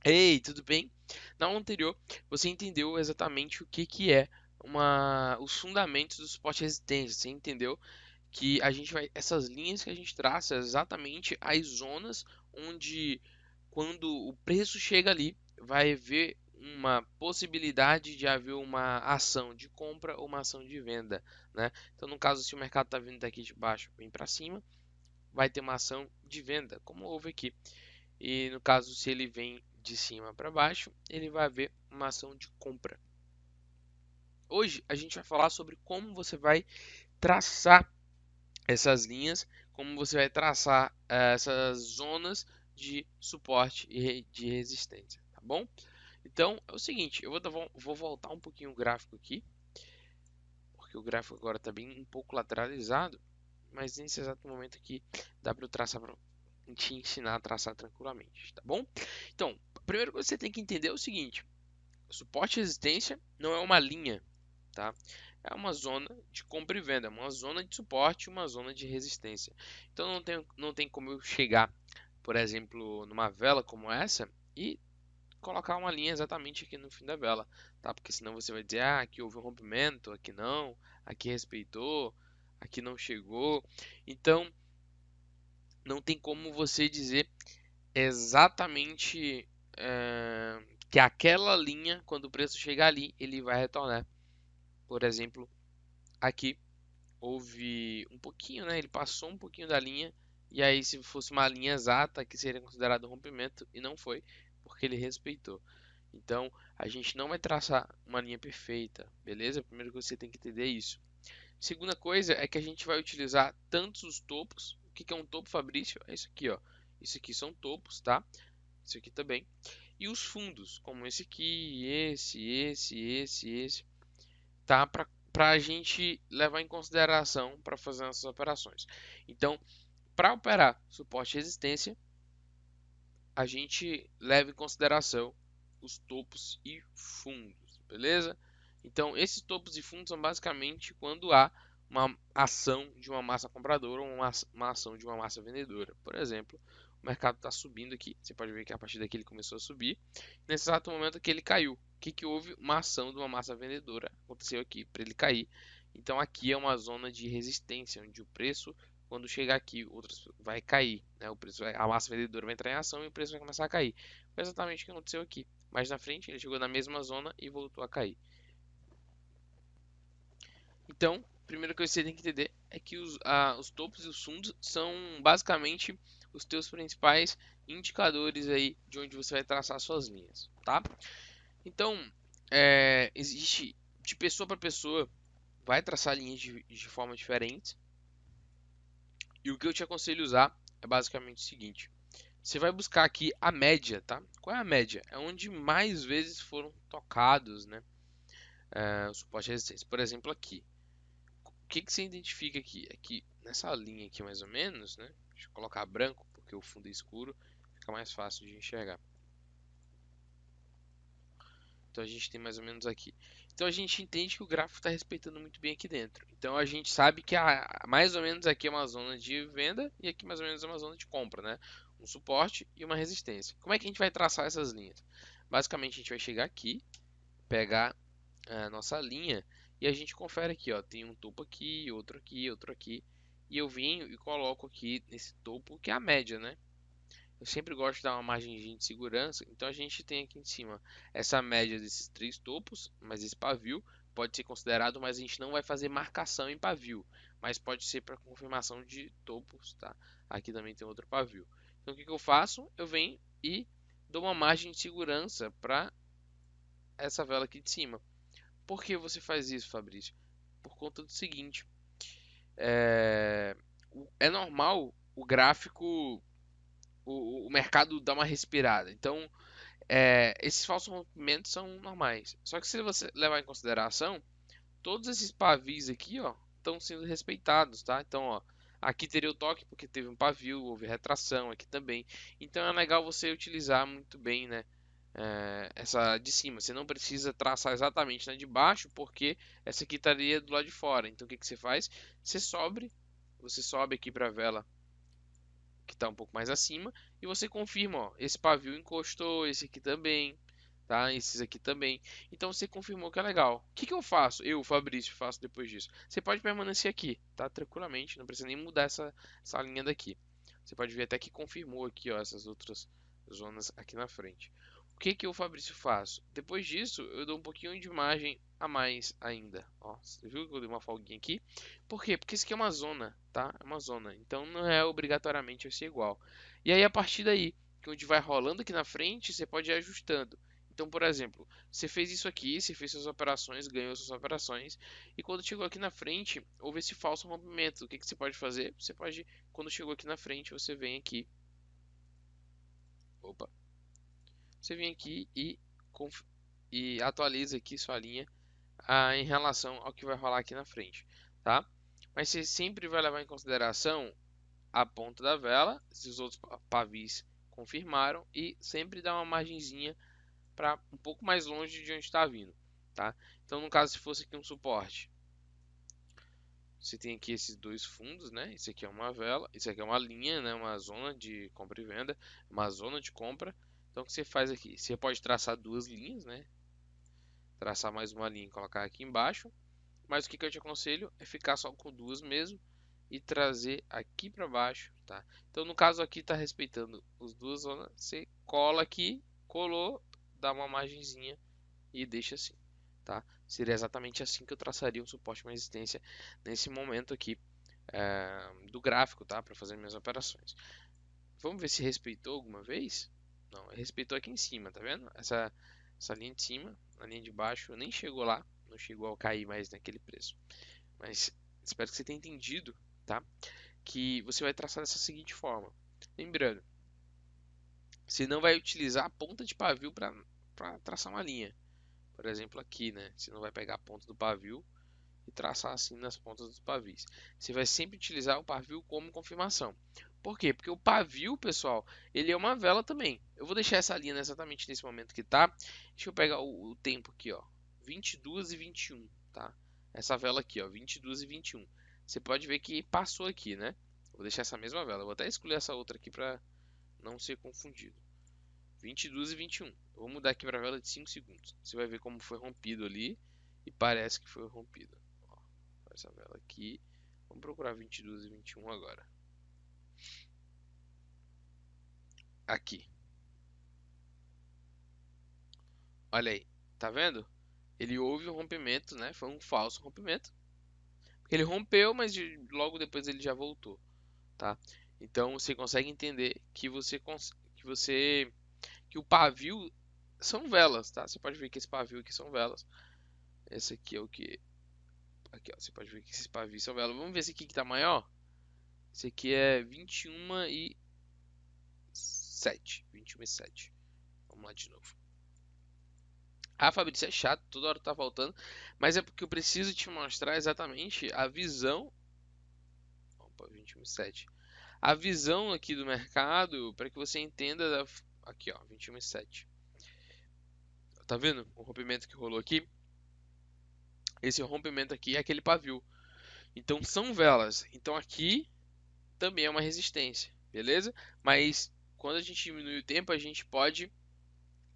Ei, tudo bem? Na aula anterior, você entendeu exatamente o que que é os fundamentos do suporte e resistência. Você entendeu que essas linhas que a gente traça, é exatamente as zonas onde, quando o preço chega ali, vai haver uma possibilidade de haver uma ação de compra ou uma ação de venda, né? Então, no caso, se o mercado está vindo daqui de baixo, vem para cima, vai ter uma ação de venda, como houve aqui. E no caso, se ele vem de cima para baixo, ele vai haver uma ação de compra. Hoje a gente vai falar sobre como você vai traçar essas linhas, como você vai traçar essas zonas de suporte e de resistência, tá bom? Então é o seguinte, vou voltar um pouquinho o gráfico aqui, porque o gráfico agora está bem um pouco lateralizado, mas nesse exato momento aqui dá para eu traçar para te ensinar a traçar tranquilamente, tá bom? Então, primeiro que você tem que entender é o seguinte: suporte e resistência não é uma linha, tá? É uma zona de compra e venda, uma zona de suporte e uma zona de resistência. Então não tem como eu chegar, por exemplo, numa vela como essa e colocar uma linha exatamente aqui no fim da vela, tá? Porque senão você vai dizer, ah, aqui houve um rompimento, aqui não, aqui respeitou, aqui não chegou. Então não tem como você dizer exatamente que aquela linha, quando o preço chegar ali, ele vai retornar. Por exemplo, aqui houve um pouquinho, né? Ele passou um pouquinho da linha. E aí, se fosse uma linha exata, que seria considerado um rompimento, e não foi, porque ele respeitou. Então, a gente não vai traçar uma linha perfeita, beleza? Primeiro que você tem que entender isso. Segunda coisa é que a gente vai utilizar tantos os topos. O que é um topo, Fabrício? É isso aqui, ó. Isso aqui são topos, tá? Isso aqui também. E os fundos, como esse aqui, esse, tá? Para a gente levar em consideração para fazer essas operações. Então, para operar suporte e resistência, a gente leva em consideração os topos e fundos, beleza? Então, esses topos e fundos são basicamente quando há uma ação de uma massa compradora ou uma ação de uma massa vendedora. Por exemplo, o mercado está subindo aqui, você pode ver que a partir daqui ele começou a subir. Nesse exato momento que ele caiu, o que, que houve? Uma ação de uma massa vendedora aconteceu aqui para ele cair. Então, aqui é uma zona de resistência, onde o preço quando chegar aqui, outras vai cair, né? A massa vendedora vai entrar em ação e o preço vai começar a cair. Foi exatamente o que aconteceu aqui. Mais na frente, ele chegou na mesma zona e voltou a cair. Então, primeiro que você tem que entender é que os topos e os fundos são basicamente os teus principais indicadores aí de onde você vai traçar suas linhas, tá? Então, existe de pessoa para pessoa, vai traçar linhas de forma diferente. E o que eu te aconselho a usar é basicamente o seguinte: você vai buscar aqui a média, tá? Qual é a média? É onde mais vezes foram tocados, né? O suporte e resistência. Por exemplo, aqui. O que que você identifica aqui? Aqui nessa linha aqui mais ou menos, né? Deixa eu colocar branco porque o fundo é escuro, fica mais fácil de enxergar. Então a gente tem mais ou menos aqui. Então a gente entende que o gráfico está respeitando muito bem aqui dentro. Então a gente sabe que mais ou menos aqui é uma zona de venda e aqui mais ou menos é uma zona de compra, né? Um suporte e uma resistência. Como é que a gente vai traçar essas linhas? Basicamente a gente vai chegar aqui, pegar a nossa linha e a gente confere aqui, ó, tem um topo aqui, outro aqui, outro aqui, e eu venho e coloco aqui nesse topo que é a média, né? Eu sempre gosto de dar uma margem de segurança, então a gente tem aqui em cima essa média desses três topos, mas esse pavio pode ser considerado, mas a gente não vai fazer marcação em pavio, mas pode ser para confirmação de topos, tá? Aqui também tem outro pavio. Então o que que eu faço? Eu venho e dou uma margem de segurança para essa vela aqui de cima. Por que você faz isso, Fabrício? Por conta do seguinte, é, é normal o gráfico, o mercado dar uma respirada. Então, esses falsos rompimentos são normais. Só que se você levar em consideração, todos esses pavis aqui, ó, estão sendo respeitados, tá? Então, ó, aqui teria o toque porque teve um pavio, houve retração aqui também. Então é legal você utilizar muito bem, né? Essa de cima. Você não precisa traçar exatamente na de baixo, porque essa aqui estaria do lado de fora. Então o que que você faz? Você sobe aqui para a vela que está um pouco mais acima, e você confirma, ó, esse pavio encostou, esse aqui também, tá? Esses aqui também. Então você confirmou que é legal. O que que eu faço? Eu, Fabrício, faço depois disso. Você pode permanecer aqui, tá? Tranquilamente, não precisa nem mudar essa linha daqui. Você pode ver até que confirmou aqui, ó, essas outras zonas aqui na frente. O que que eu, Fabrício, faço? Depois disso, eu dou um pouquinho de margem a mais ainda. Ó, você viu que eu dei uma folguinha aqui? Por quê? Porque isso aqui é uma zona, tá? É uma zona. Então não é obrigatoriamente vai ser igual. E aí, a partir daí, que onde vai rolando aqui na frente, você pode ir ajustando. Então, por exemplo, você fez isso aqui, você fez suas operações, ganhou suas operações, e quando chegou aqui na frente, houve esse falso rompimento. O que que você pode fazer? Você pode, quando chegou aqui na frente, você vem aqui. Opa! Você vem aqui e atualiza aqui sua linha em relação ao que vai rolar aqui na frente, tá? Mas você sempre vai levar em consideração a ponta da vela, se os outros pavis confirmaram, e sempre dá uma margenzinha para um pouco mais longe de onde está vindo, tá? Então, no caso, se fosse aqui um suporte, você tem aqui esses dois fundos, né? Isso aqui é uma vela, isso aqui é uma linha, né? Uma zona de compra e venda, uma zona de compra. Então, o que você faz aqui? Você pode traçar duas linhas, né? Traçar mais uma linha e colocar aqui embaixo. Mas o que eu te aconselho é ficar só com duas mesmo e trazer aqui para baixo, tá? Então, no caso aqui está respeitando as duas zonas, você cola aqui, colou, dá uma margenzinha e deixa assim, tá? Seria exatamente assim que eu traçaria um suporte e uma resistência nesse momento aqui do gráfico, tá? Para fazer minhas operações. Vamos ver se respeitou alguma vez? Não, respeitou aqui em cima, tá vendo? Essa linha de cima, a linha de baixo nem chegou lá, não chegou a cair mais naquele preço. Mas espero que você tenha entendido, tá? Que você vai traçar dessa seguinte forma. Lembrando, você não vai utilizar a ponta de pavio para traçar uma linha. Por exemplo, aqui, né? Você não vai pegar a ponta do pavio e traçar assim nas pontas dos pavis. Você vai sempre utilizar o pavio como confirmação. Por quê? Porque o pavio, pessoal, ele é uma vela também. Eu vou deixar essa linha exatamente nesse momento que tá. Deixa eu pegar o tempo aqui, ó. 22 e 21, tá? Essa vela aqui, ó, 22 e 21. Você pode ver que passou aqui, né? Vou deixar essa mesma vela. Vou até excluir essa outra aqui para não ser confundido. 22 e 21. Eu vou mudar aqui para a vela de 5 segundos. Você vai ver como foi rompido ali e parece que foi rompido. Ó, essa vela aqui. Vamos procurar 22 e 21 agora. Aqui. Olha aí. Tá vendo? Ele houve um rompimento, né? Foi um falso rompimento. Ele rompeu, mas logo depois ele já voltou, tá? Então você consegue entender que o pavio são velas, tá? Você pode ver que esse pavio aqui são velas. Esse aqui é o que? Aqui, ó, você pode ver que esses pavios são velas. Vamos ver esse aqui que tá maior. Esse aqui é 21 e 7. 21 e 7. Vamos lá de novo. Ah, Fabrício, é chato, toda hora tá faltando. Mas é porque eu preciso te mostrar exatamente a visão. Opa, 21 e 7. A visão aqui do mercado para que você entenda. Aqui, ó, 21 e 7. Tá vendo o rompimento que rolou aqui? Esse rompimento aqui é aquele pavio. Então são velas. Então aqui também é uma resistência, beleza? Mas quando a gente diminui o tempo, a gente pode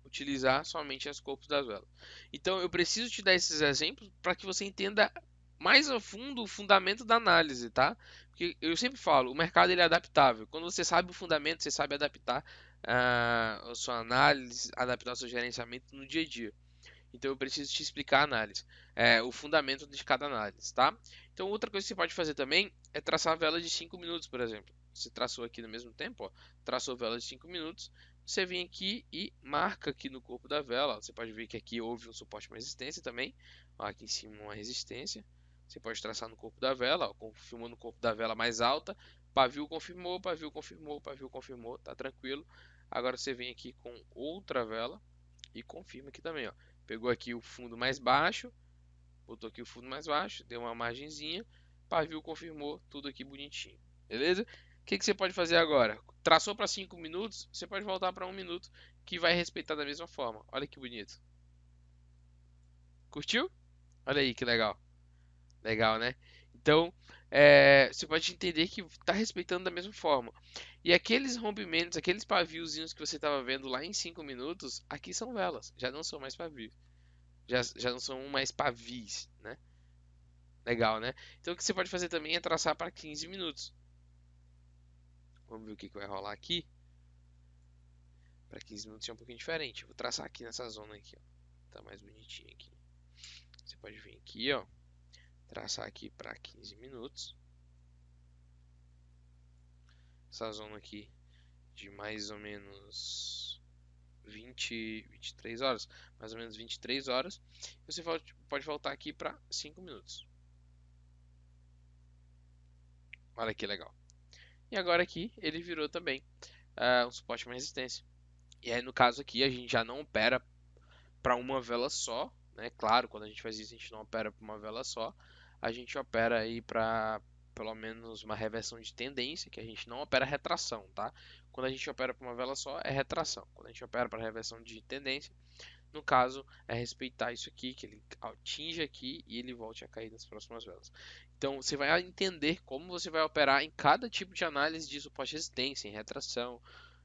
utilizar somente as corpos das velas. Então eu preciso te dar esses exemplos para que você entenda mais a fundo o fundamento da análise, tá? Porque eu sempre falo, o mercado ele é adaptável. Quando você sabe o fundamento, você sabe adaptar a sua análise, adaptar o seu gerenciamento no dia a dia. Então eu preciso te explicar a análise, o fundamento de cada análise, tá? Então outra coisa que você pode fazer também é traçar a vela de 5 minutos, por exemplo. Você traçou aqui no mesmo tempo, ó, traçou a vela de 5 minutos, você vem aqui e marca aqui no corpo da vela. Você pode ver que aqui houve um suporte e uma resistência também, ó, aqui em cima uma resistência. Você pode traçar no corpo da vela, ó, confirmou no corpo da vela mais alta, pavio confirmou, pavio confirmou, pavio confirmou, tá tranquilo. Agora você vem aqui com outra vela e confirma aqui também, ó. Pegou aqui o fundo mais baixo, botou aqui o fundo mais baixo, deu uma margenzinha, pavio confirmou, tudo aqui bonitinho, beleza? O que você pode fazer agora? Traçou para 5 minutos, você pode voltar para 1 minuto, que vai respeitar da mesma forma. Olha que bonito. Curtiu? Olha aí que legal. Legal, né? Então, você pode entender que está respeitando da mesma forma. E aqueles rompimentos, aqueles paviozinhos que você estava vendo lá em 5 minutos, aqui são velas, já não são mais pavios. Já não são mais pavis, né? Legal, né? Então o que você pode fazer também é traçar para 15 minutos. Vamos ver o que vai rolar aqui. Para 15 minutos é um pouquinho diferente. Eu vou traçar aqui nessa zona aqui, ó. Tá mais bonitinho aqui. Você pode vir aqui, ó. Traçar aqui para 15 minutos. Essa zona aqui de mais ou menos 23 horas. Mais ou menos 23 horas. Você pode voltar aqui para 5 minutos. Olha que legal. E agora aqui ele virou também um suporte de uma resistência. E aí no caso aqui a gente já não opera para uma vela só, né? Claro, quando a gente faz isso a gente não opera para uma vela só, a gente opera aí para pelo menos uma reversão de tendência, que a gente não opera retração, tá? Quando a gente opera para uma vela só é retração. Quando a gente opera para reversão de tendência, no caso é respeitar isso aqui, que ele atinja aqui e ele volte a cair nas próximas velas. Então você vai entender como você vai operar em cada tipo de análise de suporte de resistência, em retração,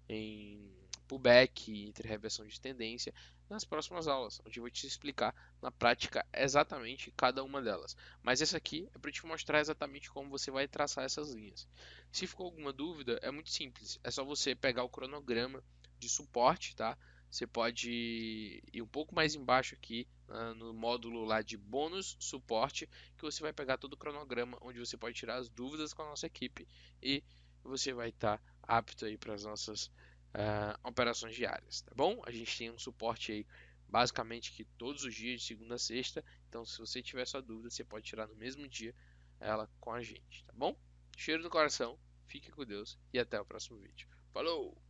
em pullback, entre reversão de tendência, nas próximas aulas, onde eu vou te explicar na prática exatamente cada uma delas. Mas essa aqui é para te mostrar exatamente como você vai traçar essas linhas. Se ficou alguma dúvida, é muito simples. É só você pegar o cronograma de suporte, tá? Você pode ir um pouco mais embaixo aqui no módulo lá de bônus suporte, que você vai pegar todo o cronograma, onde você pode tirar as dúvidas com a nossa equipe e você vai estar apto aí para as nossas operações diárias, tá bom? A gente tem um suporte aí basicamente que todos os dias, de segunda a sexta. Então, se você tiver sua dúvida, você pode tirar no mesmo dia ela com a gente, tá bom? Cheiro no coração, fique com Deus e até o próximo vídeo. Falou!